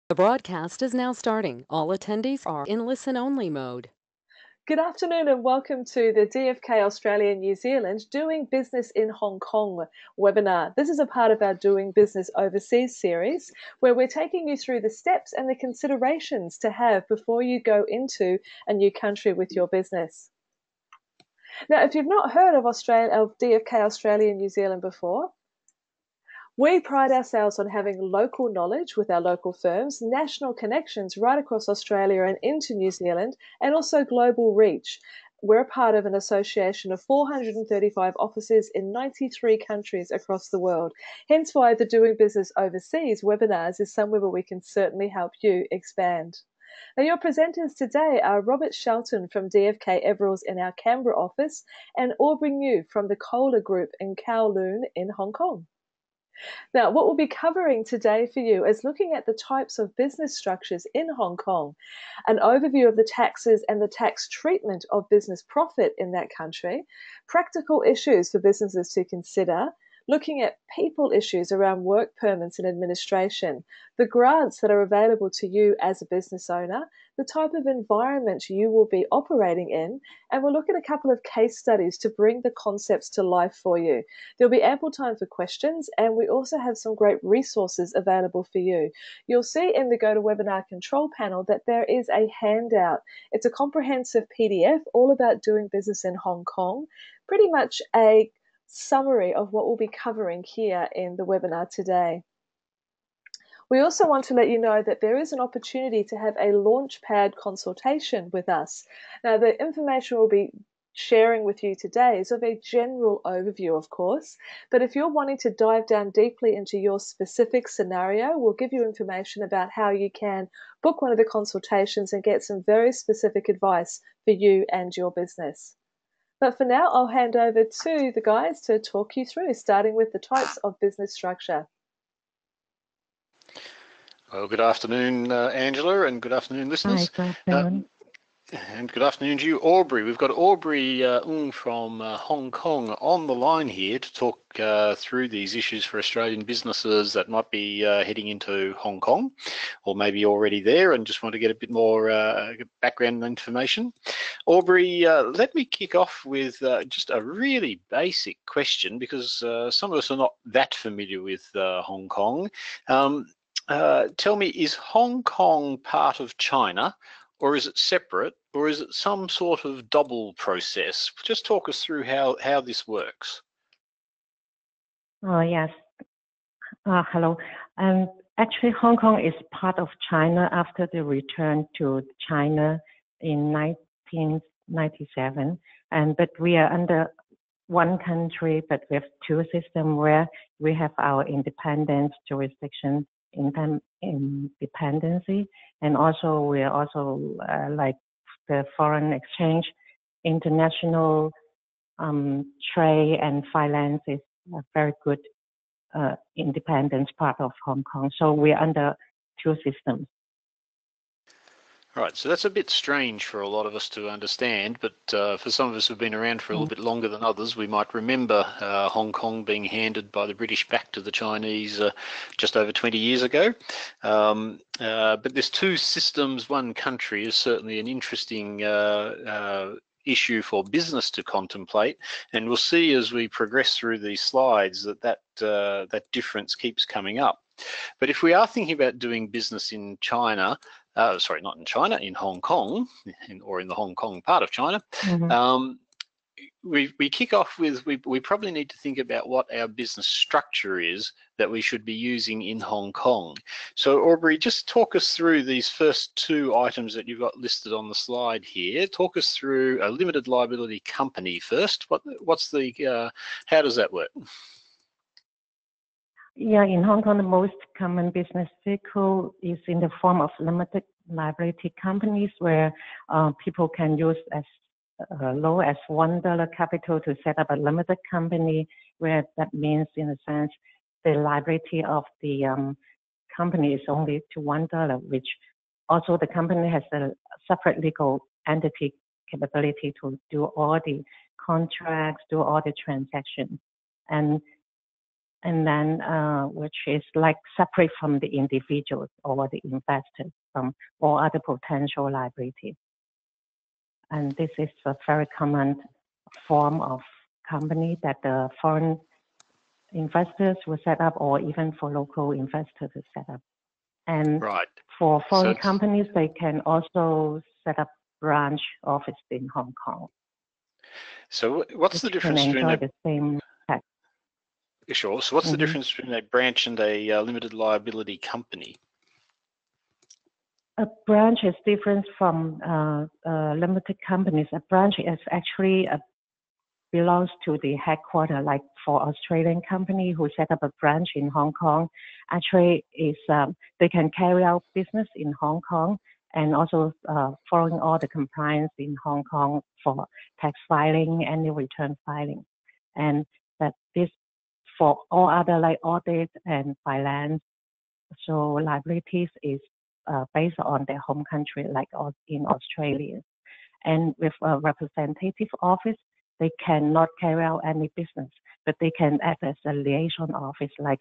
The broadcast is now starting. All attendees are in listen-only mode. Good afternoon and welcome to the DFK Australia New Zealand Doing Business in Hong Kong webinar. This is a part of our Doing Business Overseas series where we're taking you through the steps and the considerations to have before you go into a new country with your business. Now, if you've not heard of DFK Australia New Zealand before, we pride ourselves on having local knowledge with our local firms, national connections right across Australia and into New Zealand, and also global reach. We're a part of an association of 435 offices in 93 countries across the world. Hence why the Doing Business Overseas webinars is somewhere where we can certainly help you expand. Now, your presenters today are Robert Shelton from DFK Everills in our Canberra office and Aubrey New from the Kohler Group in Kowloon in Hong Kong. Now, what we'll be covering today for you is looking at the types of business structures in Hong Kong, an overview of the taxes and the tax treatment of business profit in that country, practical issues for businesses to consider, looking at people issues around work permits and administration, the grants that are available to you as a business owner, the type of environment you will be operating in, and we'll look at a couple of case studies to bring the concepts to life for you. There'll be ample time for questions, and we also have some great resources available for you. You'll see in the GoToWebinar control panel that there is a handout. It's a comprehensive PDF all about doing business in Hong Kong, pretty much a summary of what we'll be covering here in the webinar today. We also want to let you know that there is an opportunity to have a Launchpad consultation with us. Now, the information we'll be sharing with you today is of a general overview, of course, but if you're wanting to dive down deeply into your specific scenario, we'll give you information about how you can book one of the consultations and get some very specific advice for you and your business. But for now, I'll hand over to the guys to talk you through, starting with the types of business structure. Well, good afternoon, Angela, and good afternoon, listeners. Hi, good afternoon. And good afternoon to you, Aubrey. We've got Aubrey Ng from Hong Kong on the line here to talk through these issues for Australian businesses that might be heading into Hong Kong, or maybe already there and just want to get a bit more background information. Aubrey, let me kick off with just a really basic question, because some of us are not that familiar with Hong Kong. Tell me, is Hong Kong part of China, or is it separate, or is it some sort of double process? Just talk us through how this works. Oh, yes. Hello. Actually, Hong Kong is part of China after the return to China in 1997. But we are under one country, but we have two systems where we have our independence, jurisdiction, independency, and also we are also like the foreign exchange, international trade and finance is a very good independence part of Hong Kong. So we are under two systems. Right, so that's a bit strange for a lot of us to understand, but for some of us who've been around for a little bit longer than others, we might remember Hong Kong being handed by the British back to the Chinese just over 20 years ago. But there's two systems, one country is certainly an interesting issue for business to contemplate, and we'll see as we progress through these slides that difference keeps coming up. But if we are thinking about doing business in China, sorry, not in China, in Hong Kong, or in the Hong Kong part of China, we kick off with, we probably need to think about what our business structure is that we should be using in Hong Kong. So Aubrey, just talk us through these first two items that you've got listed on the slide here. Talk us through a limited liability company first. What's the, how does that work? Yeah, in Hong Kong, the most common business vehicle is in the form of limited liability companies, where people can use as low as $1 capital to set up a limited company, where that means, in a sense, the liability of the company is only to $1, which also the company has a separate legal entity capability to do all the contracts, do all the transactions. And and then which is like separate from the individuals or the investors from all other potential liabilities. And this is a very common form of company that the foreign investors will set up, or even for local investors to set up. And for foreign companies, they can also set up branch office in Hong Kong. So what's the difference between the same tax? Sure. So what's the difference between a branch and a limited liability company? A branch is different from limited companies. A branch is actually belongs to the headquarters. Like for Australian company who set up a branch in Hong Kong, actually is they can carry out business in Hong Kong and also following all the compliance in Hong Kong for tax filing, annual return filing, and that this for all other like audit and finance. So liabilities is based on their home country, like in Australia. And with a representative office, they cannot carry out any business, but they can act as a liaison office, like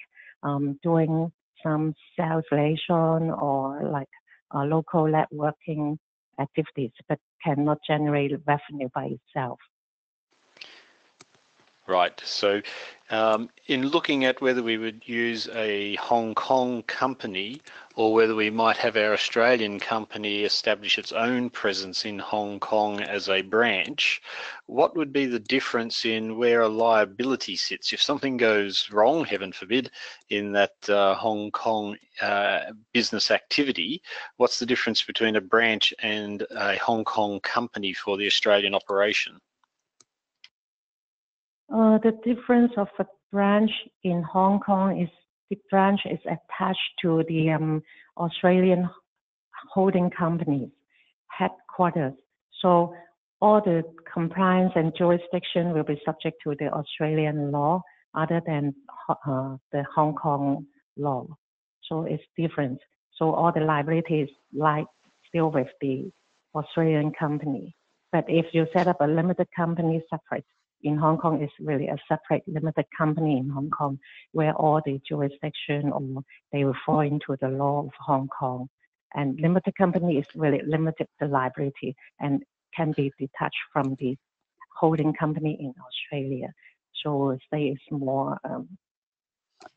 doing some sales liaison or like local networking activities, but cannot generate revenue by itself. Right. So in looking at whether we would use a Hong Kong company or whether we might have our Australian company establish its own presence in Hong Kong as a branch, what would be the difference in where a liability sits? If something goes wrong, heaven forbid, in that Hong Kong business activity, what's the difference between a branch and a Hong Kong company for the Australian operation? The difference of a branch in Hong Kong is the branch is attached to the Australian holding company's headquarters. So all the compliance and jurisdiction will be subject to the Australian law other than the Hong Kong law. So it's different. So all the liabilities lie still with the Australian company. But if you set up a limited company separate, in Hong Kong, it's really a separate limited company in Hong Kong where all the jurisdiction or they will fall into the law of Hong Kong. And limited company is really limited the liability and can be detached from the holding company in Australia. So say it's more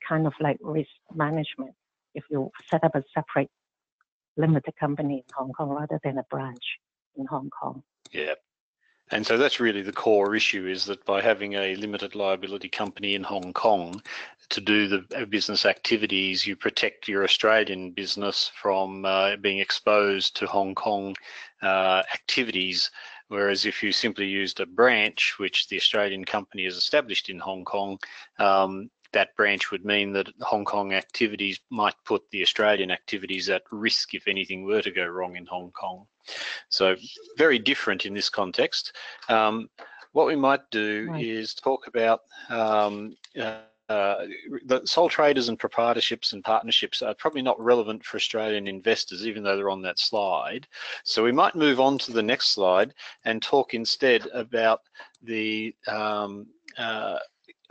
kind of like risk management if you set up a separate limited company in Hong Kong rather than a branch in Hong Kong. Yeah. And so that's really the core issue, is that by having a limited liability company in Hong Kong to do the business activities, you protect your Australian business from being exposed to Hong Kong activities. Whereas if you simply used a branch, which the Australian company has established in Hong Kong, that branch would mean that Hong Kong activities might put the Australian activities at risk if anything were to go wrong in Hong Kong. So very different in this context. What we might do is talk about the sole traders and proprietorships and partnerships are probably not relevant for Australian investors, even though they're on that slide. So we might move on to the next slide and talk instead about the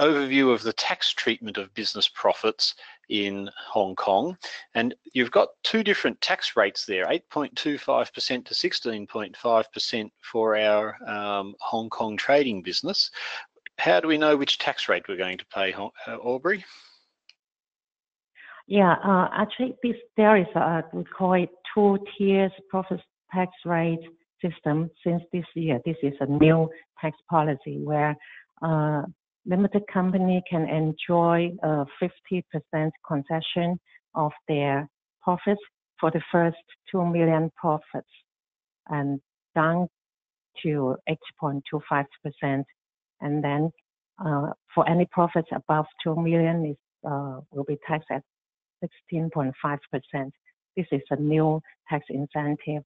overview of the tax treatment of business profits in Hong Kong. And you've got two different tax rates there, 8.25% to 16.5% for our Hong Kong trading business. How do we know which tax rate we're going to pay, Aubrey? Yeah, actually there is we call it two tiers profit tax rate system since this year. This is a new tax policy where limited company can enjoy a 50% concession of their profits for the first 2 million profits and down to 8.25%. And then for any profits above 2 million is will be taxed at 16.5%. This is a new tax incentive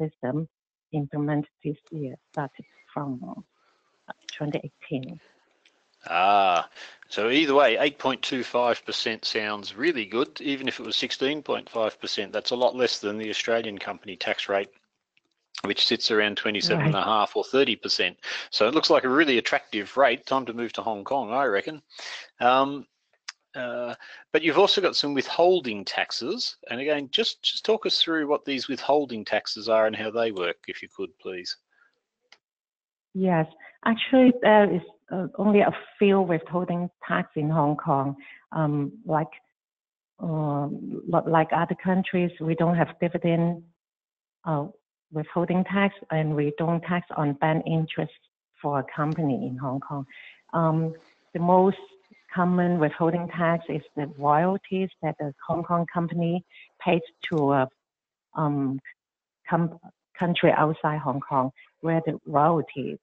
system implemented this year, started from 2018. So either way, 8.25% sounds really good. Even if it was 16.5%, that's a lot less than the Australian company tax rate, which sits around 27.5 or 30%. So it looks like a really attractive rate. Time to move to Hong Kong, I reckon. But you've also got some withholding taxes. And again, just talk us through what these withholding taxes are and how they work, if you could, please. Yes, actually, there is only a few withholding tax in Hong Kong. Like other countries, we don't have dividend withholding tax, and we don't tax on bank interest for a company in Hong Kong. The most common withholding tax is the royalties that the Hong Kong company pays to a country outside Hong Kong, where the royalties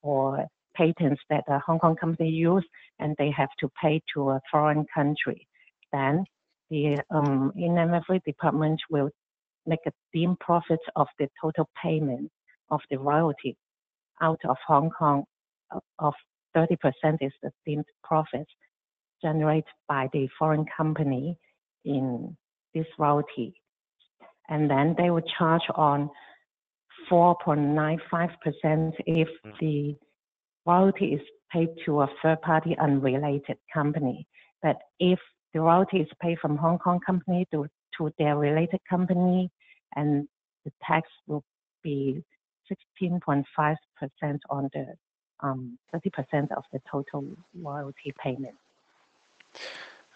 or patents that the Hong Kong company use, and they have to pay to a foreign country. Then the Inland Revenue Department will make a deemed profit of the total payment of the royalty out of Hong Kong of 30% is the deemed profit generated by the foreign company in this royalty. And then they will charge on 4.95% if the royalty is paid to a third party unrelated company. But if the royalty is paid from Hong Kong company to their related company, and the tax will be 16.5% on the 30% of the total royalty payment.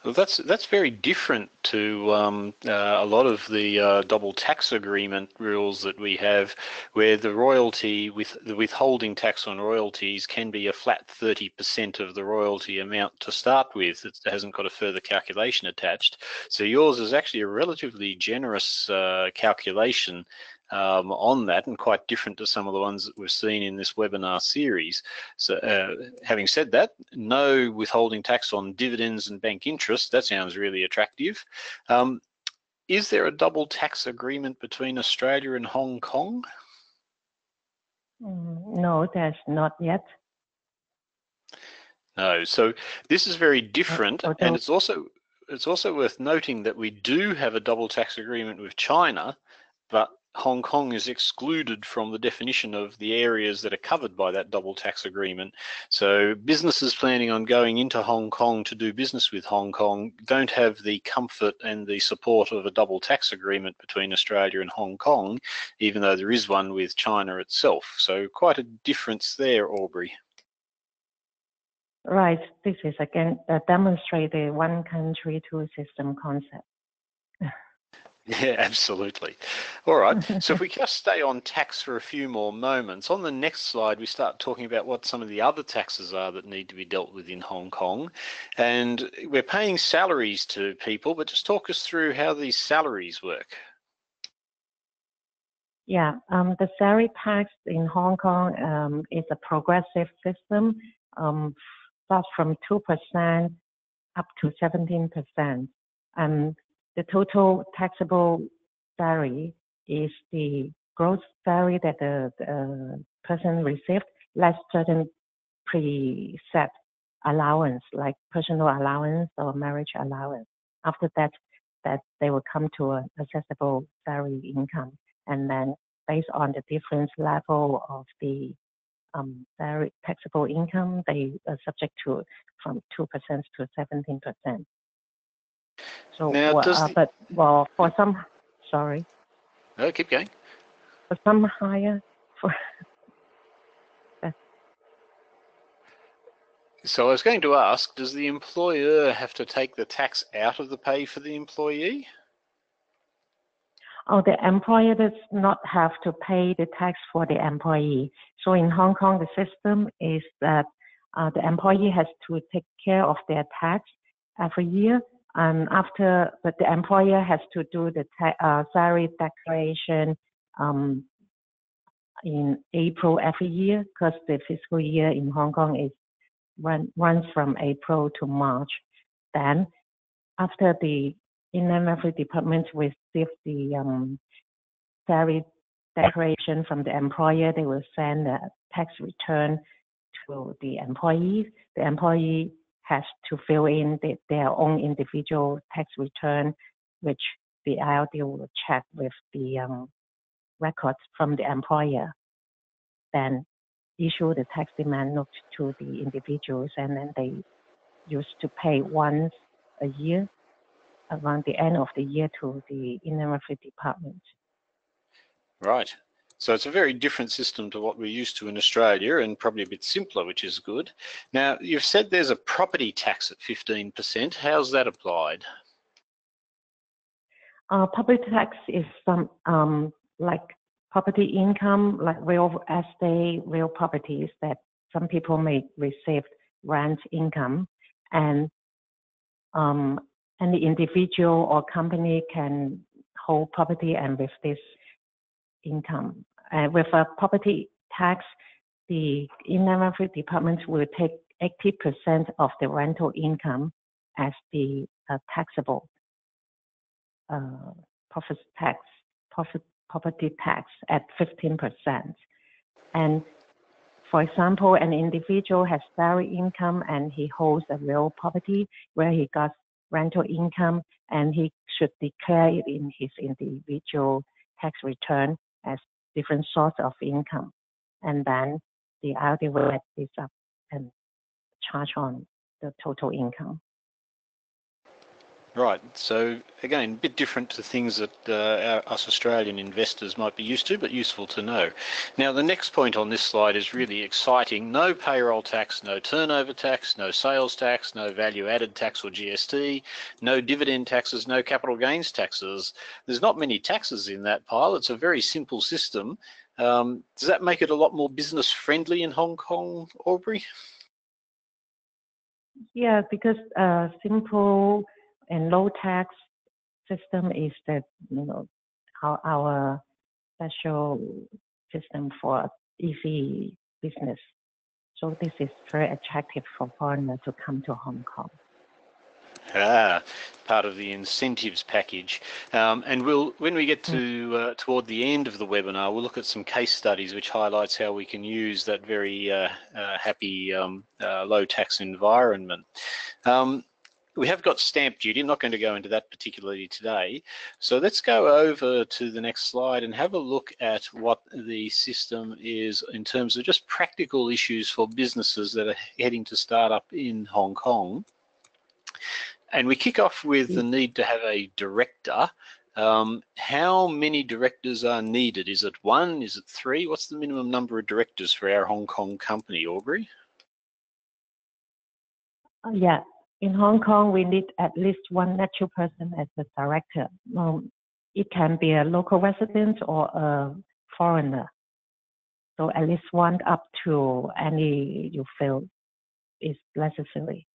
Well, that's very different to a lot of the double tax agreement rules that we have, where the royalty with the withholding tax on royalties can be a flat 30% of the royalty amount to start with. It hasn't got a further calculation attached. So yours is actually a relatively generous calculation on that, and quite different to some of the ones that we've seen in this webinar series. So having said that, no withholding tax on dividends and bank interest, that sounds really attractive. Is there a double tax agreement between Australia and Hong Kong? No, there's not yet. No, so this is very different, and it's also worth noting that we do have a double tax agreement with China, but Hong Kong is excluded from the definition of the areas that are covered by that double tax agreement. So businesses planning on going into Hong Kong to do business with Hong Kong don't have the comfort and the support of a double tax agreement between Australia and Hong Kong, even though there is one with China itself. So quite a difference there, Aubrey. Right. This is again demonstrate the one country, two system concept. Yeah, absolutely. All right. So if we just stay on tax for a few more moments, on the next slide, we start talking about what some of the other taxes are that need to be dealt with in Hong Kong. And we're paying salaries to people, but just talk us through how these salaries work. Yeah, the salary tax in Hong Kong is a progressive system, starts from 2% up to 17%. The total taxable salary is the gross salary that the person received, less certain preset allowance like personal allowance or marriage allowance. After that they will come to an assessable salary income, and then based on the different level of the salary taxable income, they are subject to from 2% to 17%. So, now, for some, sorry. No, keep going. For some higher, So I was going to ask, does the employer have to take the tax out of the pay for the employee? Oh, the employer does not have to pay the tax for the employee. So in Hong Kong, the system is that the employee has to take care of their tax every year. But the employer has to do the salary declaration in April every year, because the fiscal year in Hong Kong runs from April to March. Then, after the Inland Revenue Department receives the salary declaration from the employer, they will send a tax return to the employee. The employee has to fill in their own individual tax return, which the IRD will check with the records from the employer, then issue the tax demand note to the individuals, and then they used to pay once a year, around the end of the year, to the Inland Revenue Department. Right. So it's a very different system to what we're used to in Australia, and probably a bit simpler, which is good. Now, you've said there's a property tax at 15%. How's that applied? Property tax is some like property income, like real estate, real properties that some people may receive rent income, and any individual or company can hold property and with this income. With a property tax, the Inland Revenue Department will take 80% of the rental income as the taxable property tax at 15%. And for example, an individual has salary income and he holds a real property where he got rental income, and he should declare it in his individual tax return as different source of income. And then the IRD will add this up and charge on the total income. Right. So again, a bit different to things that us Australian investors might be used to, but useful to know. Now, the next point on this slide is really exciting. No payroll tax, no turnover tax, no sales tax, no value added tax or GST, no dividend taxes, no capital gains taxes. There's not many taxes in that pile. It's a very simple system. Does that make it a lot more business friendly in Hong Kong, Aubrey? Yeah, because simple and low tax system is our special system for easy business. So this is very attractive for foreigners to come to Hong Kong. Part of the incentives package. And when we get to toward the end of the webinar, we'll look at some case studies which highlights how we can use that very happy low tax environment. We have got stamp duty. I'm not going to go into that particularly today. So let's go over to the next slide and have a look at what the system is in terms of just practical issues for businesses that are heading to start up in Hong Kong. And we kick off with the need to have a director. How many directors are needed? Is it 1? Is it 3? What's the minimum number of directors for our Hong Kong company, Aubrey? Yeah. In Hong Kong, we need at least 1 natural person as the director. It can be a local resident or a foreigner. So at least 1 up to any you feel is necessary.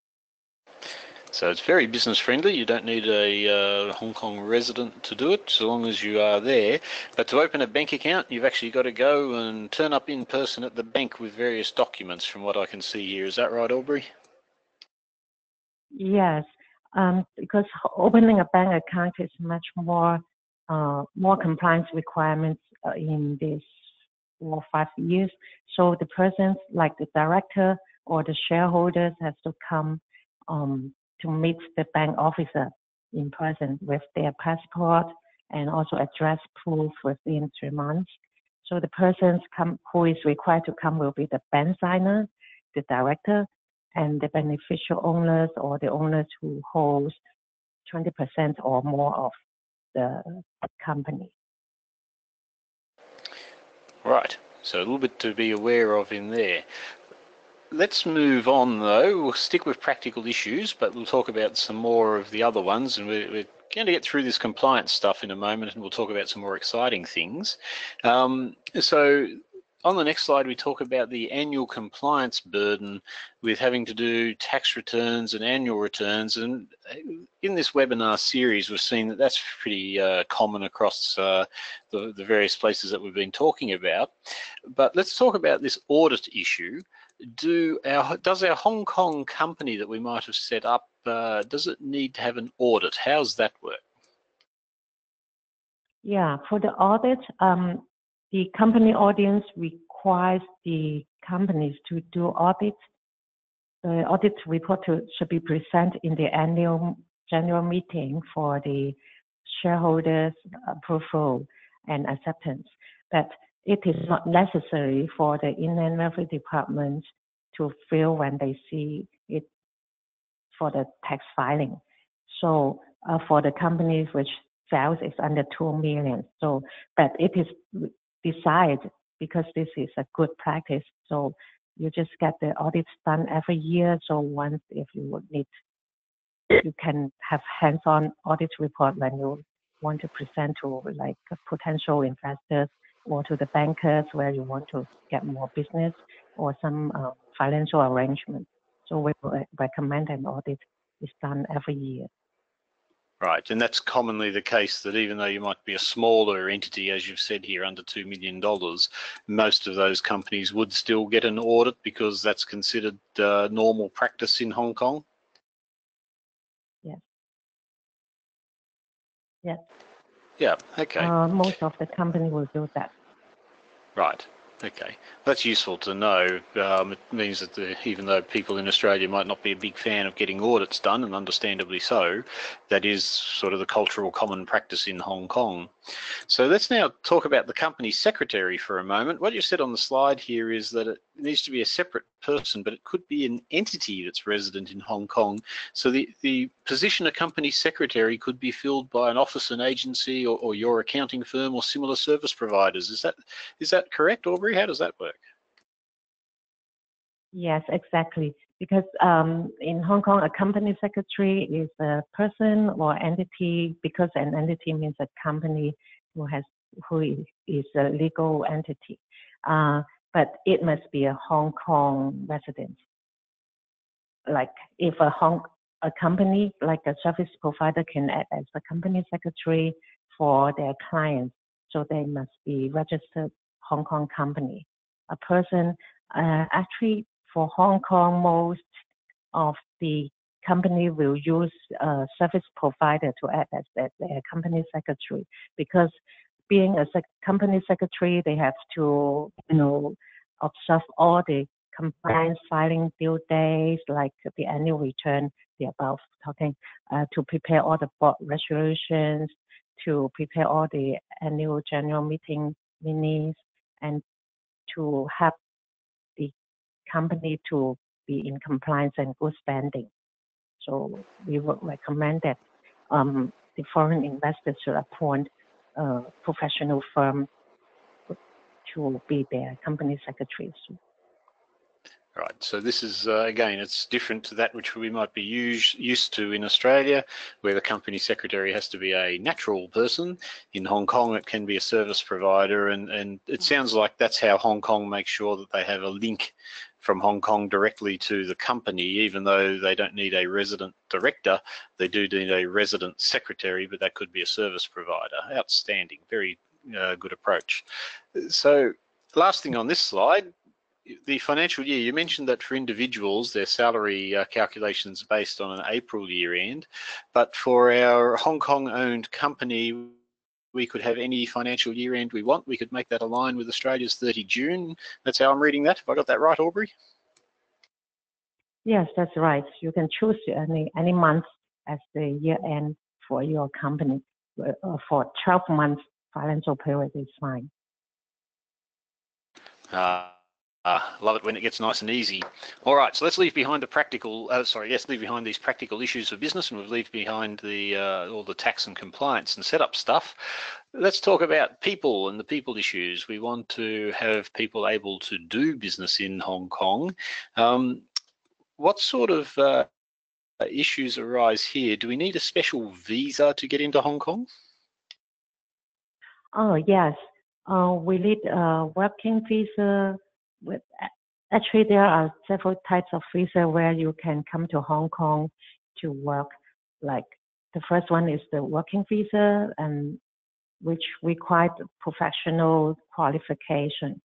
So it's very business friendly. You don't need a Hong Kong resident to do it, so long as you are there. But to open a bank account, you've actually got to go and turn up in person at the bank with various documents, from what I can see here. Is that right, Aubrey? Yes, because opening a bank account is much more compliance requirements in this 4 or 5 years. So the persons like the director or the shareholders has to come to meet the bank officer in person with their passport and also address proof within 3 months. So the persons who is required to come will be the bank signer, the director, and the beneficial owners or the owners who hold 20% or more of the company. Right, so a little bit to be aware of in there. Let's move on though. We'll stick with practical issues, but we'll talk about some more of the other ones, and we're going to get through this compliance stuff in a moment, and we'll talk about some more exciting things. So on the next slide, we talk about the annual compliance burden with having to do tax returns and annual returns. And in this webinar series, we've seen that that's pretty common across the various places that we've been talking about. But let's talk about this audit issue. Does our Hong Kong company that we might have set up, does it need to have an audit? How's that work? Yeah, for the audit, the company audience requires the companies to do audits. The audit report should be presented in the annual general meeting for the shareholders' approval and acceptance. But it is not necessary for the Inland Revenue Department to fill when they see it for the tax filing. So for the companies which sales is under 2 million. So, but it is decided because this is a good practice. So you just get the audits done every year. So once if you would need, you can have hands-on audit report when you want to present to like potential investors or to the bankers where you want to get more business or some financial arrangement. So we recommend an audit is done every year. Right, and that's commonly the case that even though you might be a smaller entity, as you've said here, under $2 million, most of those companies would still get an audit because that's considered normal practice in Hong Kong? Yes. Yes. Yeah, okay. Most of the company will do that. Right. Okay, that's useful to know. It means that even though people in Australia might not be a big fan of getting audits done, and understandably so, that is sort of the cultural common practice in Hong Kong. So let's now talk about the company secretary for a moment. What you said on the slide here is that it needs to be a separate person, but it could be an entity that's resident in Hong Kong. So the position of company secretary could be filled by an office and agency or your accounting firm or similar service providers. Is that correct, Aubrey? How does that work? Yes, exactly. Because in Hong Kong, a company secretary is a person or entity, because an entity means a company who is a legal entity. But it must be a Hong Kong resident. Like if a company, like a service provider, can act as a company secretary for their clients, so they must be registered Hong Kong company. A person, actually for Hong Kong, most of the company will use a service provider to act as their company secretary, because being a company secretary, they have to, observe all the compliance filing due days, like the annual return, the above talking, to prepare all the board resolutions, to prepare all the annual general meeting minutes, and to have the company to be in compliance and good standing. So we would recommend that the foreign investors should appoint a professional firm to be their company secretaries. Right, so this is, again, it's different to that which we might be used to in Australia, where the company secretary has to be a natural person. In Hong Kong, it can be a service provider, and it sounds like that's how Hong Kong makes sure that they have a link from Hong Kong directly to the company, even though they don't need a resident director, they do need a resident secretary, but that could be a service provider. Outstanding, very good approach. So last thing on this slide, the financial year, you mentioned that for individuals, their salary calculations are based on an April year end, but for our Hong Kong owned company, we could have any financial year end we want. We could make that align with Australia's 30 June. That's how I'm reading that. Have I got that right, Aubrey? Yes, that's right. You can choose any month as the year end for your company. For 12 months financial period is fine. Love it when it gets nice and easy. All right, so let's leave behind the practical. Leave behind these practical issues of business, and we'll leave behind the all the tax and compliance and setup stuff. Let's talk about people and the people issues. We want to have people able to do business in Hong Kong. What sort of issues arise here? Do we need a special visa to get into Hong Kong? Oh yes, we need a working visa. Actually, there are several types of visa where you can come to Hong Kong to work. Like the first one is the working visa, and which requires professional qualification,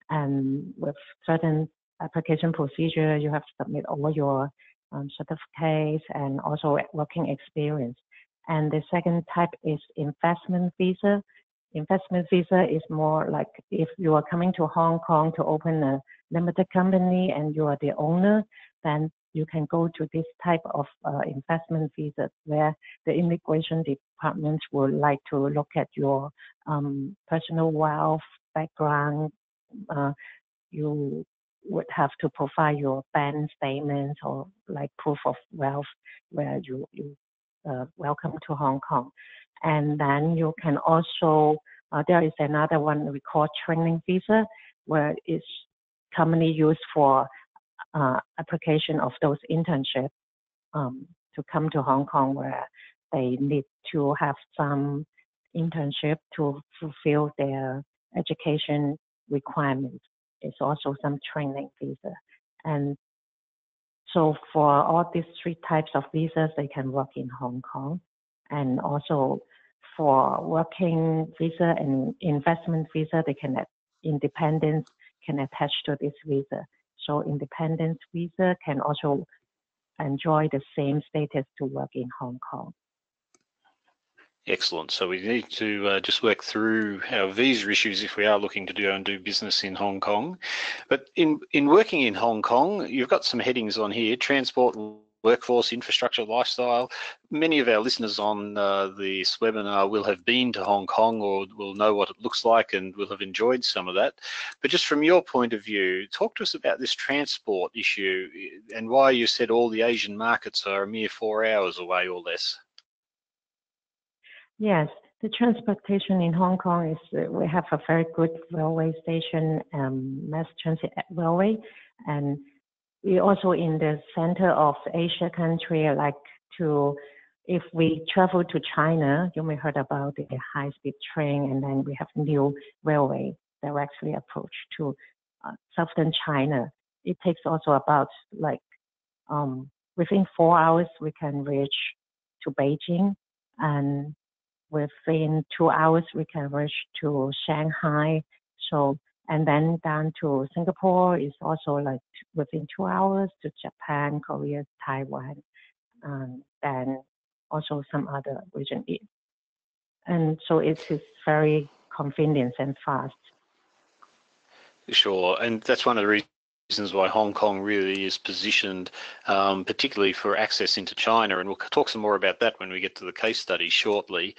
and with certain application procedure, you have to submit all your certificates and also working experience. And the second type is investment visa. Investment visa is more like if you are coming to Hong Kong to open a limited company and you are the owner, then you can go to this type of investment visa, where the immigration department would like to look at your personal wealth background. You would have to provide your bank statements or like proof of wealth, where you welcome to Hong Kong. And then you can also, there is another one we call training visa, where it's commonly used for application of those internships to come to Hong Kong, where they need to have some internship to fulfill their education requirements. It's also some training visa. And so for all these three types of visas, they can work in Hong Kong. And also for working visa and investment visa, they can independence can attach to this visa. So independence visa can also enjoy the same status to work in Hong Kong. Excellent. So we need to just work through our visa issues if we are looking to do business in Hong Kong. But in working in Hong Kong, you've got some headings on here: transport, workforce, infrastructure, lifestyle. Many of our listeners on this webinar will have been to Hong Kong or will know what it looks like and will have enjoyed some of that. But just from your point of view, talk to us about this transport issue and why you said all the Asian markets are a mere 4 hours away or less. Yes, the transportation in Hong Kong is, we have a very good railway station, mass transit railway, and we also in the center of Asia country, like if we travel to China, you may heard about the high-speed train, and then we have new railway directly approach to southern China. It takes also about within 4 hours we can reach to Beijing, and within 2 hours we can reach to Shanghai. So, and then down to Singapore is also like within 2 hours, to Japan, Korea, Taiwan, and then also some other region. And so it is very convenient and fast. Sure, and that's one of the reasons why Hong Kong really is positioned, particularly for access into China, and we'll talk some more about that when we get to the case study shortly.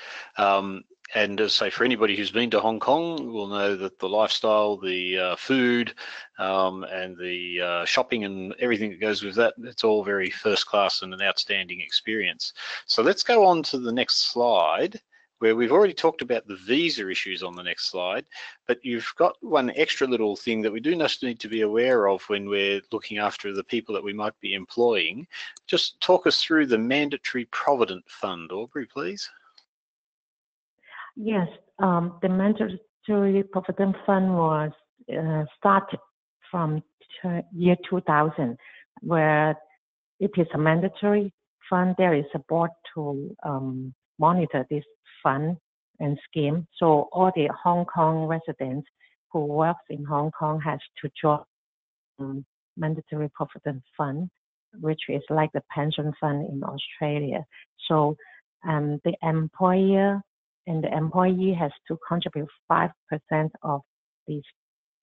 And as I say, for anybody who's been to Hong Kong will know that the lifestyle, the food, and the shopping and everything that goes with that, it's all very first class and an outstanding experience. So let's go on to the next slide, where we've already talked about the visa issues on the next slide, but you've got one extra little thing that we do need to be aware of when we're looking after the people that we might be employing. Just talk us through the Mandatory Provident Fund, Aubrey, please. Yes, the Mandatory Provident Fund was started from year 2000, where it is a mandatory fund. There is a board to monitor this fund and scheme. So all the Hong Kong residents who work in Hong Kong has to join Mandatory Provident Fund, which is like the pension fund in Australia. So the employer and the employee has to contribute 5% of the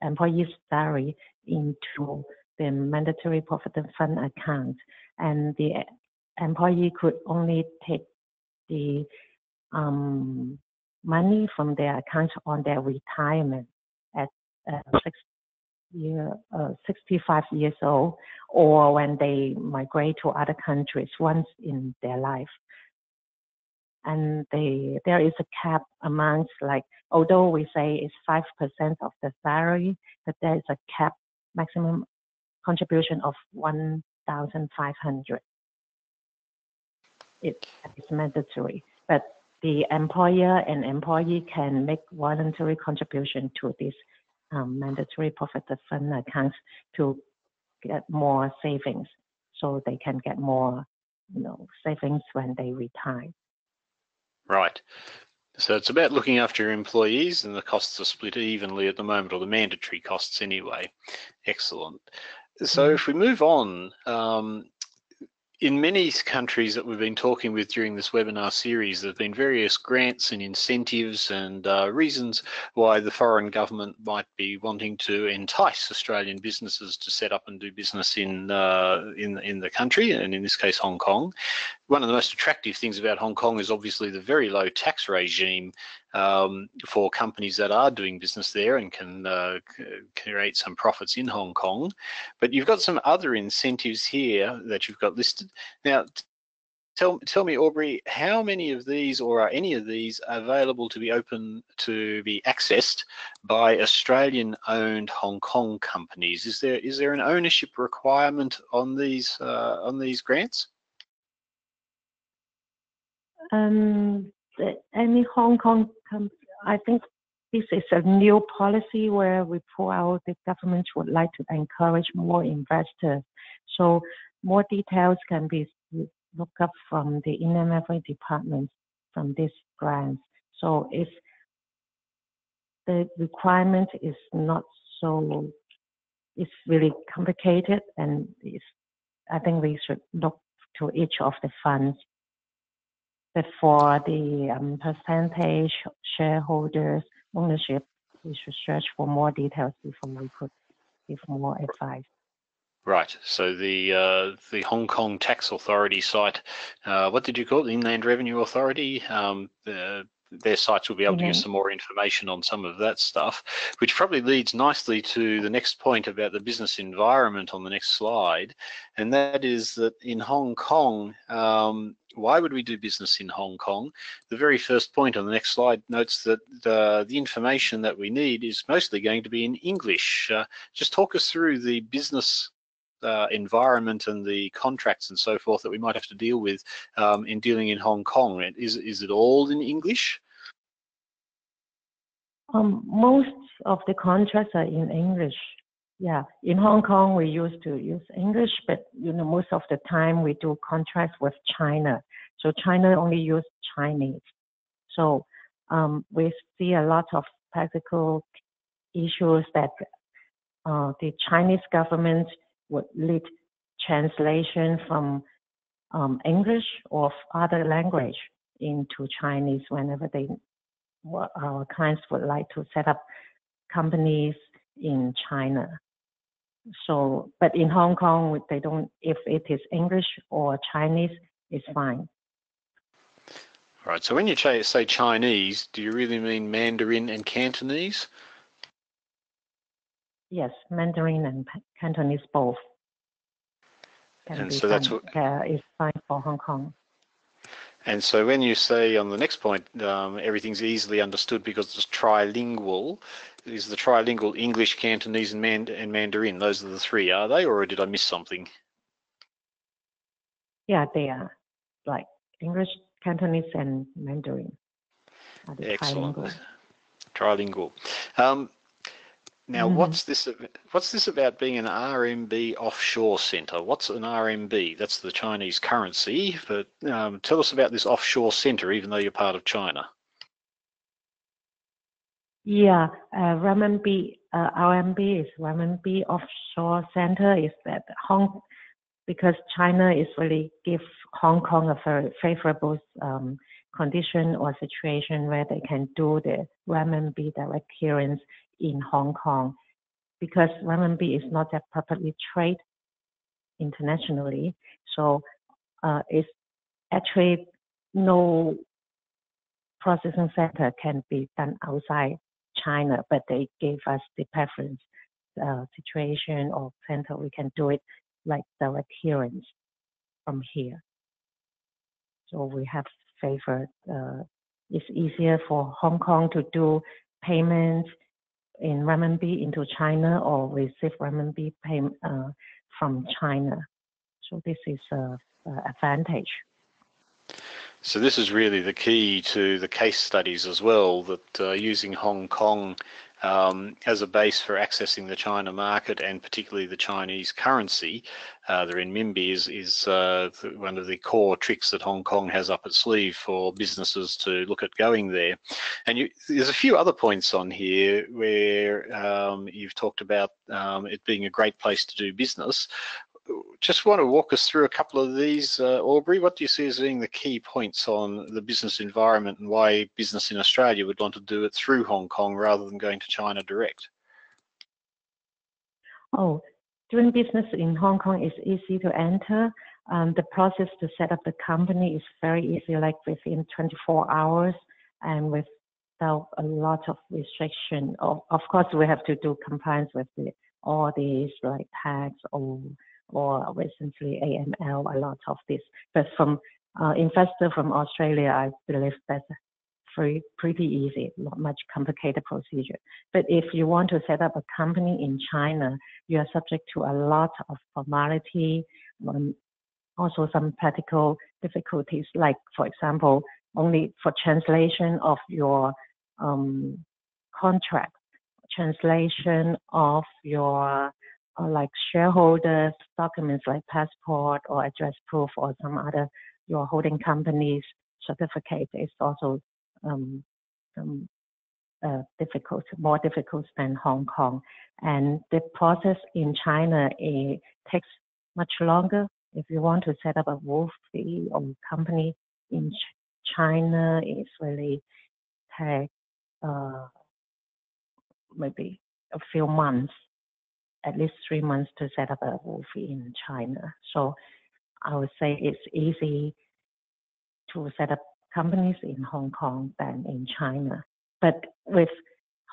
employee's salary into the Mandatory Provident Fund account, and the employee could only take the money from their account on their retirement at 65 years old, or when they migrate to other countries once in their life. And there is a cap amount, like, although we say it's 5% of the salary, but there is a cap maximum contribution of 1,500. It's mandatory, but the employer and employee can make voluntary contribution to this Mandatory Provident Fund accounts to get more savings, so they can get more, savings when they retire. Right. So it's about looking after your employees, and the costs are split evenly at the moment, or the mandatory costs anyway. Excellent. So if we move on, in many countries that we've been talking with during this webinar series, there have been various grants and incentives and reasons why the foreign government might be wanting to entice Australian businesses to set up and do business in the country, and in this case Hong Kong. One of the most attractive things about Hong Kong is obviously the very low tax regime for companies that are doing business there and can create some profits in Hong Kong. But you've got some other incentives here that you've got listed. Now, tell me, Aubrey, how many of these, or are any of these, available to be open to be accessed by Australian-owned Hong Kong companies? Is there an ownership requirement on these grants? Any Hong Kong, I think this is a new policy where we pull out. The government would like to encourage more investors. So more details can be looked up from the Inland Revenue Department from these grants. So if the requirement is not so, it's really complicated, and I think we should look to each of the funds. But for the percentage shareholders ownership, we should search for more details before we could give more advice. Right. So the Hong Kong Tax Authority site, what did you call it? The Inland Revenue Authority. Their sites will be able to give some more information on some of that stuff, which probably leads nicely to the next point about the business environment on the next slide, and that is that in Hong Kong, why would we do business in Hong Kong? The very first point on the next slide notes that the information that we need is mostly going to be in English. Just talk us through the business environment and the contracts and so forth that we might have to deal with in dealing in Hong Kong. Is it all in English? Most of the contracts are in English. Yeah, in Hong Kong we used to use English, but most of the time we do contracts with China. So China only use Chinese. So we see a lot of practical issues that the Chinese government would lead translation from English or other language into Chinese whenever our clients would like to set up companies in China. So, but in Hong Kong, they don't, if it is English or Chinese, it's fine. Right, so when you say Chinese, do you really mean Mandarin and Cantonese? Yes, Mandarin and Cantonese both. And so that's what is fine for Hong Kong. And so when you say on the next point, everything's easily understood because it's trilingual, is the trilingual English, Cantonese, and Mandarin? Those are the three, are they, or did I miss something? Yeah, they are, like English, Cantonese, and Mandarin. Excellent. Trilingual. Now, what's this about being an RMB offshore centre? What's an RMB? That's the Chinese currency, but tell us about this offshore centre, even though you're part of China. Yeah, RMB is RMB offshore centre. Is that because China is really give Hong Kong a very favourable condition or situation where they can do the renminbi direct clearance in Hong Kong, because renminbi is not that properly traded internationally. So it's actually no processing center can be done outside China, but they gave us the preference situation or center. We can do it like direct clearance from here. So we have favored, it's easier for Hong Kong to do payments in renminbi into China or receive renminbi payment from China. So this is an advantage. So this is really the key to the case studies as well, that using Hong Kong as a base for accessing the China market and particularly the Chinese currency, the renminbi is one of the core tricks that Hong Kong has up its sleeve for businesses to look at going there. And there's a few other points on here where you've talked about it being a great place to do business. Just want to walk us through a couple of these, Aubrey. What do you see as being the key points on the business environment and why business in Australia would want to do it through Hong Kong rather than going to China direct? Oh, doing business in Hong Kong is easy to enter. The process to set up the company is very easy, like within 24 hours and without a lot of restriction. Of course, we have to do compliance with all these like tax or recently AML, a lot of this. But from investor from Australia, I believe that's pretty easy, not much complicated procedure. But if you want to set up a company in China, you are subject to a lot of formality, also some practical difficulties, like, for example, only for translation of your contract, translation of your like shareholders documents like passport or address proof or some other your holding company's certificate is also difficult, more difficult than Hong Kong. And the process in China takes much longer. If you want to set up a WFOE or company in China, it's really take maybe a few months, at least 3 months to set up a WFOE in China. So I would say it's easy to set up companies in Hong Kong than in China. But with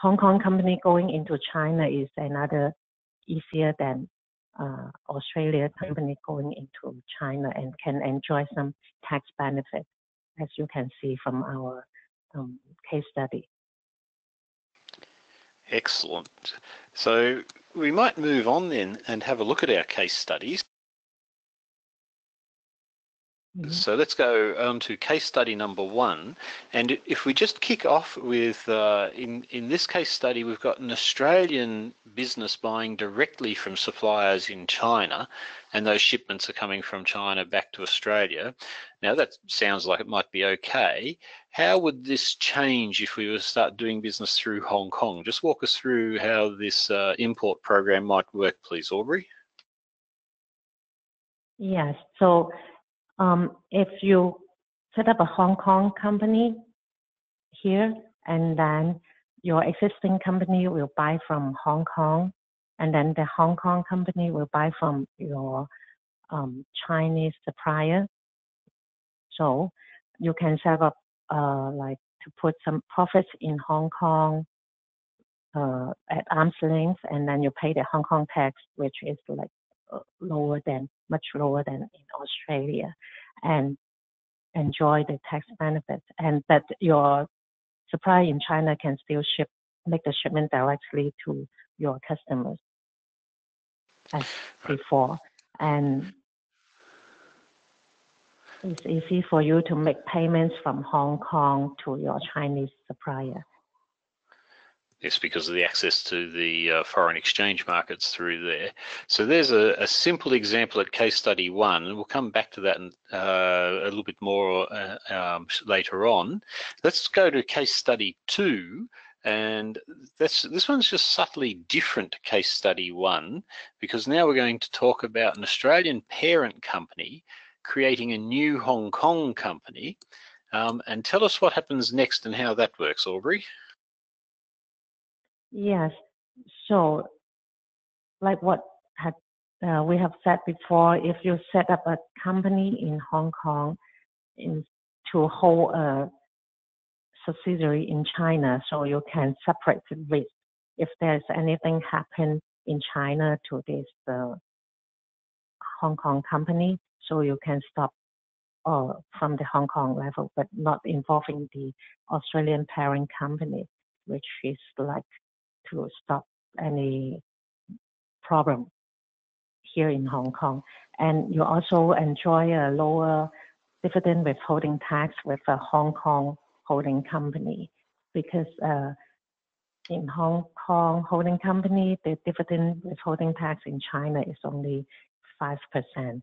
Hong Kong company going into China is another easier than Australia company going into China and can enjoy some tax benefits, as you can see from our case study. Excellent. So we might move on then and have a look at our case studies. So let's go on to case study number 1. And if we just kick off with, in this case study, we've got an Australian business buying directly from suppliers in China, and those shipments are coming from China back to Australia. Now that sounds like it might be okay. How would this change if we were to start doing business through Hong Kong? Just walk us through how this import program might work, please, Aubrey. Yes, so if you set up a Hong Kong company here, and then your existing company will buy from Hong Kong, and then the Hong Kong company will buy from your Chinese supplier. So you can set up like to put some profits in Hong Kong at arm's length, and then you pay the Hong Kong tax, which is like much lower than in Australia, and enjoy the tax benefits. And that your supplier in China can still make the shipment directly to your customers as before. And it's easy for you to make payments from Hong Kong to your Chinese supplier. Yes, because of the access to the foreign exchange markets through there. So there's a simple example at case study 1, and we'll come back to that a little bit more later on. Let's go to case study 2, and this one's just subtly different to case study 1, because now we're going to talk about an Australian parent company creating a new Hong Kong company. And tell us what happens next and how that works, Aubrey. Yes, so like what we have said before, if you set up a company in Hong Kong to hold a subsidiary in China, so you can separate the risk. If there's anything happen in China to this Hong Kong company, so you can stop from the Hong Kong level, but not involving the Australian parent company, which is like to stop any problem here in Hong Kong. And you also enjoy a lower dividend withholding tax with a Hong Kong holding company, because in Hong Kong holding company, the dividend withholding tax in China is only 5%,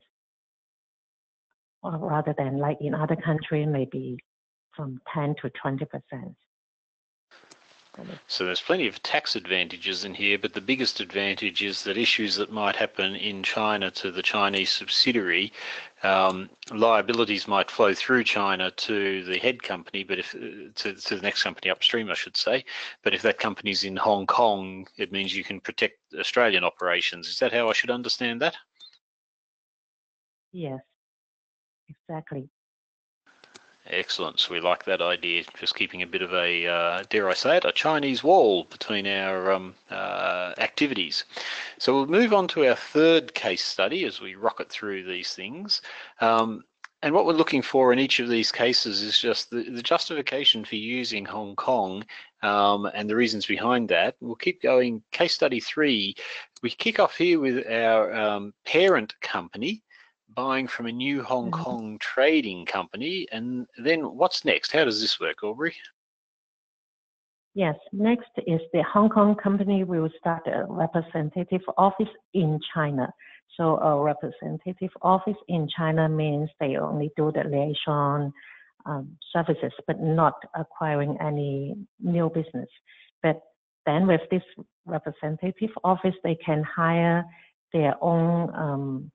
or rather than like in other countries, maybe from 10 to 20%. So there's plenty of tax advantages in here, but the biggest advantage is that issues that might happen in China to the Chinese subsidiary, liabilities might flow through China to the head company, but if to the next company upstream, I should say. But if that company's in Hong Kong, it means you can protect Australian operations. Is that how I should understand that? Yes, exactly. Excellent. So we like that idea, just keeping a bit of a, dare I say it, a Chinese wall between our activities. So we'll move on to our third case study as we rocket through these things. And what we're looking for in each of these cases is just the justification for using Hong Kong and the reasons behind that. We'll keep going. Case study 3, we kick off here with our parent company buying from a new Hong Kong trading company. And then what's next? How does this work, Aubrey? Yes, next is the Hong Kong company will start a representative office in China. So a representative office in China means they only do the liaison services, but not acquiring any new business. But then with this representative office, they can hire their own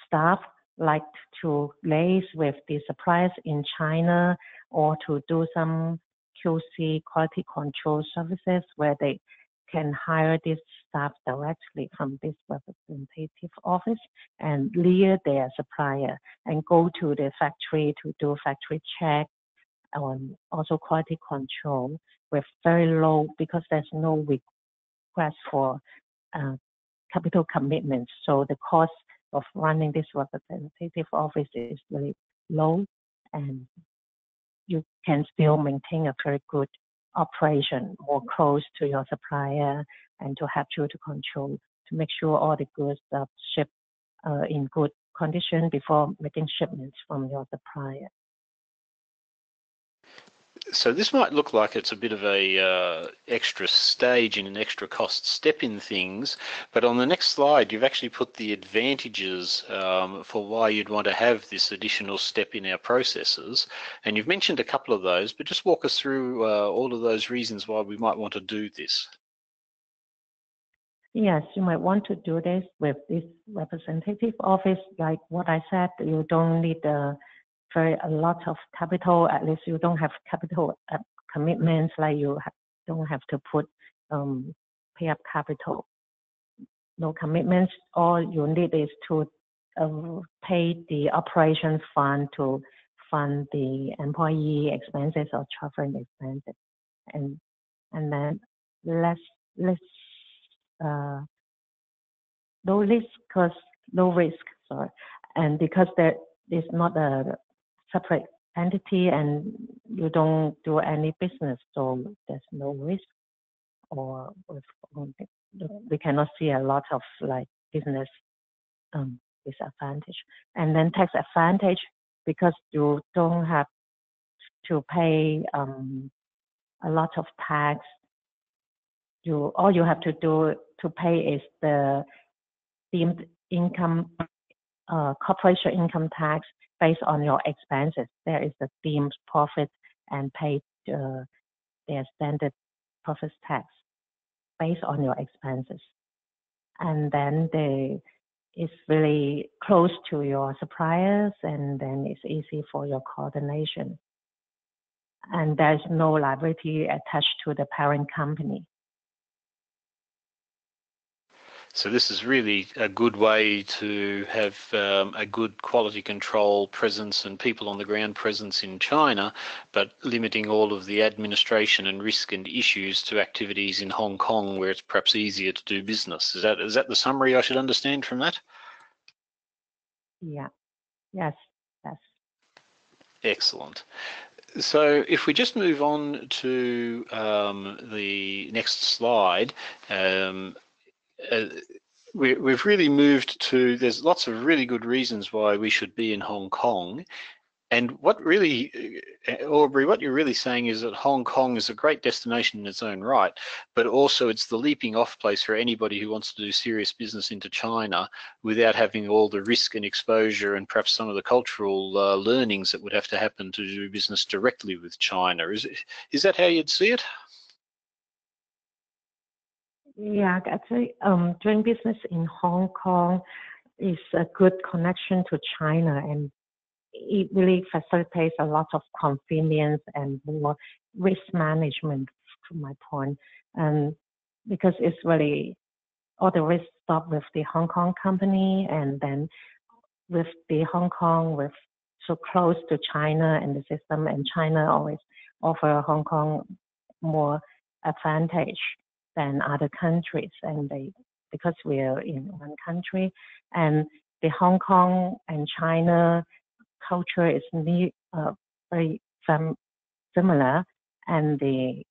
staff, like to liaise with the suppliers in China or to do some QC quality control services where they can hire this staff directly from this representative office and lead their supplier and go to the factory to do factory check and also quality control with very low, because there's no request for capital commitments. So the cost of running this representative office is really low, and you can still maintain a very good operation more close to your supplier and to have you to control to make sure all the goods are shipped in good condition before making shipments from your supplier. So this might look like it's a bit of a extra stage and an extra cost step in things, but on the next slide, you've actually put the advantages for why you'd want to have this additional step in our processes. And you've mentioned a couple of those, but just walk us through all of those reasons why we might want to do this. Yes, you might want to do this with this representative office. Like what I said, you don't need a lot of capital. At least you don't have capital commitments, like you don't have to pay up capital. No commitments. All you need is to pay the operations fund to fund the employee expenses or traveling expenses, and then low risk, sorry, and because there is not a separate entity and you don't do any business, so there's no risk, or we cannot see a lot of like business disadvantage. And then tax advantage, because you don't have to pay a lot of tax. All you have to do to pay is the deemed income, corporation income tax based on your expenses. There is the deemed profit and pay their standard profit tax based on your expenses. And then it's really close to your suppliers, and then it's easy for your coordination. And there's no liability attached to the parent company. So this is really a good way to have a good quality control presence and people on the ground presence in China, but limiting all of the administration and risk and issues to activities in Hong Kong where it's perhaps easier to do business. Is that the summary I should understand from that? Yeah. Yes. Excellent. So if we just move on to the next slide, we've really moved to, there's lots of really good reasons why we should be in Hong Kong. And what really, Aubrey, what you're really saying is that Hong Kong is a great destination in its own right, but also it's the leaping off place for anybody who wants to do serious business into China without having all the risk and exposure and perhaps some of the cultural learnings that would have to happen to do business directly with China. Is that how you'd see it? Yeah, actually, doing business in Hong Kong is a good connection to China, and it really facilitates a lot of convenience and more risk management, from my point. And because it's really all the risk stop with the Hong Kong company, and then with the Hong Kong with so close to China and the system, and China always offer Hong Kong more advantage than other countries, and because we are in one country, and the Hong Kong and China culture is very similar, and the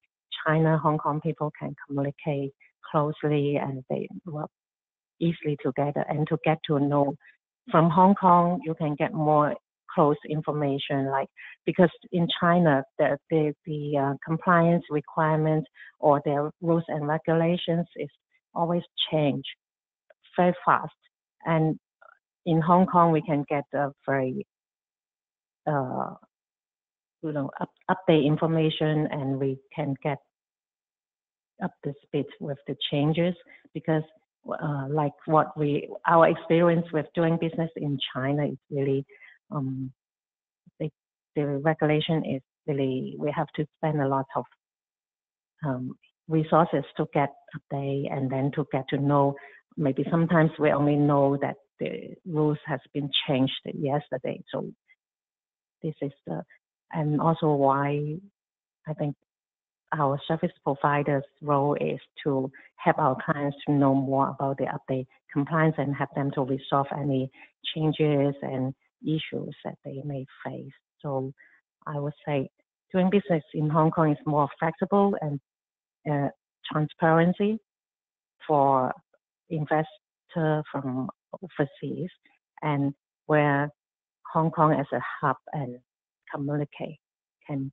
China, Hong Kong people can communicate closely and they work easily together. And to get to know from Hong Kong, you can get more close information, like because in China the compliance requirements or their rules and regulations is always change very fast. And in Hong Kong, we can get a very update information, and we can get up to speed with the changes, because like our experience with doing business in China is really the regulation is really, we have to spend a lot of resources to get update, and then to get to know, maybe sometimes we only know that the rules has been changed yesterday. So this is and also why I think our service providers' role is to help our clients to know more about the update compliance and help them to resolve any changes and issues that they may face. So I would say doing business in Hong Kong is more flexible and transparency for investor from overseas, and where Hong Kong as a hub and communicate can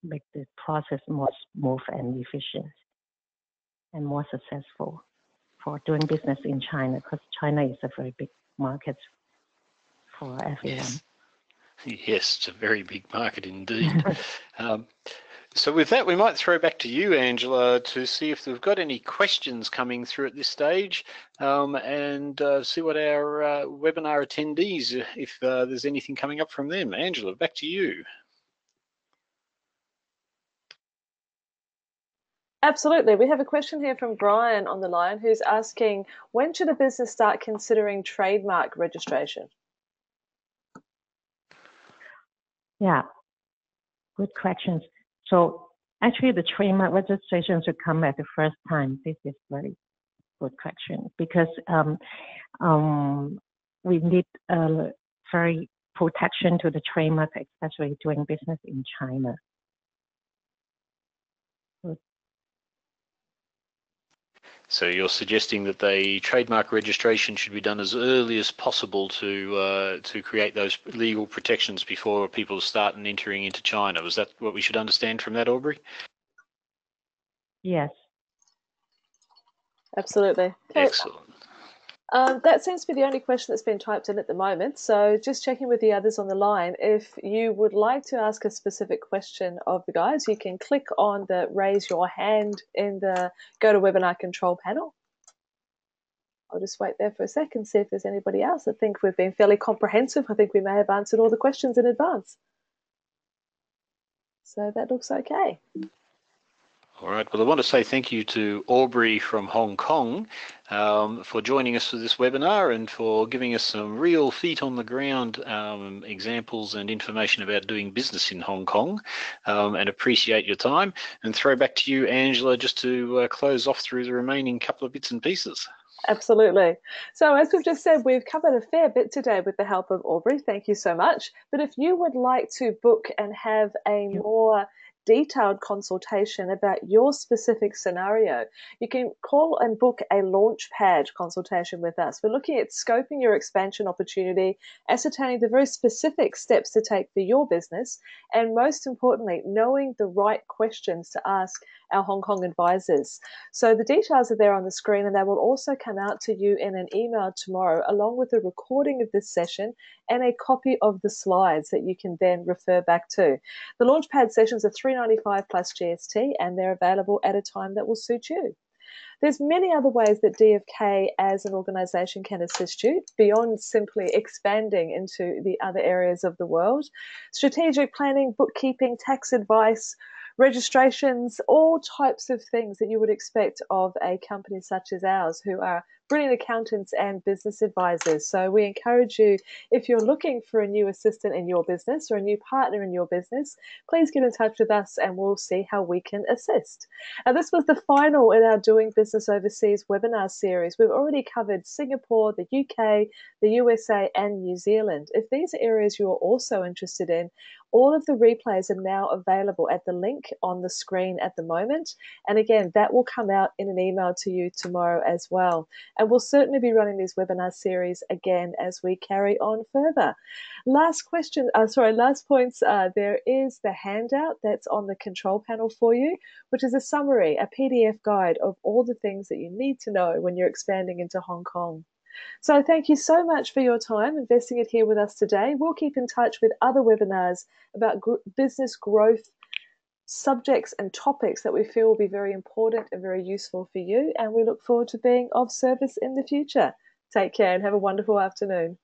make the process more smooth and efficient and more successful for doing business in China, because China is a very big market for everyone. Yes, it's a very big market indeed. So with that, we might throw back to you, Angela, to see if we've got any questions coming through at this stage, and see what our webinar attendees, if there's anything coming up from them. Angela, back to you. Absolutely. We have a question here from Brian on the line, who's asking, when should a business start considering trademark registration? Yeah, good questions. So actually the trademark registration should come at the first time. This is very good question, because we need very protection to the trademark, especially doing business in China. So you're suggesting that the trademark registration should be done as early as possible to create those legal protections before people start entering into China. Was that what we should understand from that, Aubrey? Yes. Absolutely. Okay. Excellent. That seems to be the only question that's been typed in at the moment. So just checking with the others on the line, if you would like to ask a specific question of the guys, you can click on the raise your hand in the GoToWebinar control panel. I'll just wait there for a second, see if there's anybody else. I think we've been fairly comprehensive. I think we may have answered all the questions in advance. So that looks okay. All right. Well, I want to say thank you to Aubrey from Hong Kong for joining us for this webinar and for giving us some real feet on the ground examples and information about doing business in Hong Kong, and appreciate your time. And throw back to you, Angela, just to close off through the remaining couple of bits and pieces. Absolutely. So as we've just said, we've covered a fair bit today with the help of Aubrey. Thank you so much. But if you would like to book and have a more detailed consultation about your specific scenario, you can call and book a Launchpad consultation with us. We're looking at scoping your expansion opportunity, ascertaining the very specific steps to take for your business, and most importantly, knowing the right questions to ask our Hong Kong advisors. So the details are there on the screen, and they will also come out to you in an email tomorrow, along with a recording of this session and a copy of the slides that you can then refer back to. The Launchpad sessions are $3.95 plus GST, and they're available at a time that will suit you. There's many other ways that DFK as an organisation can assist you beyond simply expanding into the other areas of the world. Strategic planning, bookkeeping, tax advice, registrations, all types of things that you would expect of a company such as ours, who are brilliant accountants and business advisors. So we encourage you, if you're looking for a new assistant in your business or a new partner in your business, please get in touch with us and we'll see how we can assist. And this was the final in our Doing Business Overseas webinar series. We've already covered Singapore, the UK, the USA, and New Zealand. If these are areas you're also interested in, all of the replays are now available at the link on the screen at the moment. And again, that will come out in an email to you tomorrow as well. And we'll certainly be running these webinar series again as we carry on further. Last points, there is the handout that's on the control panel for you, which is a summary, a PDF guide of all the things that you need to know when you're expanding into Hong Kong. So thank you so much for your time investing it here with us today. We'll keep in touch with other webinars about business growth subjects and topics that we feel will be very important and very useful for you. And we look forward to being of service in the future. Take care and have a wonderful afternoon.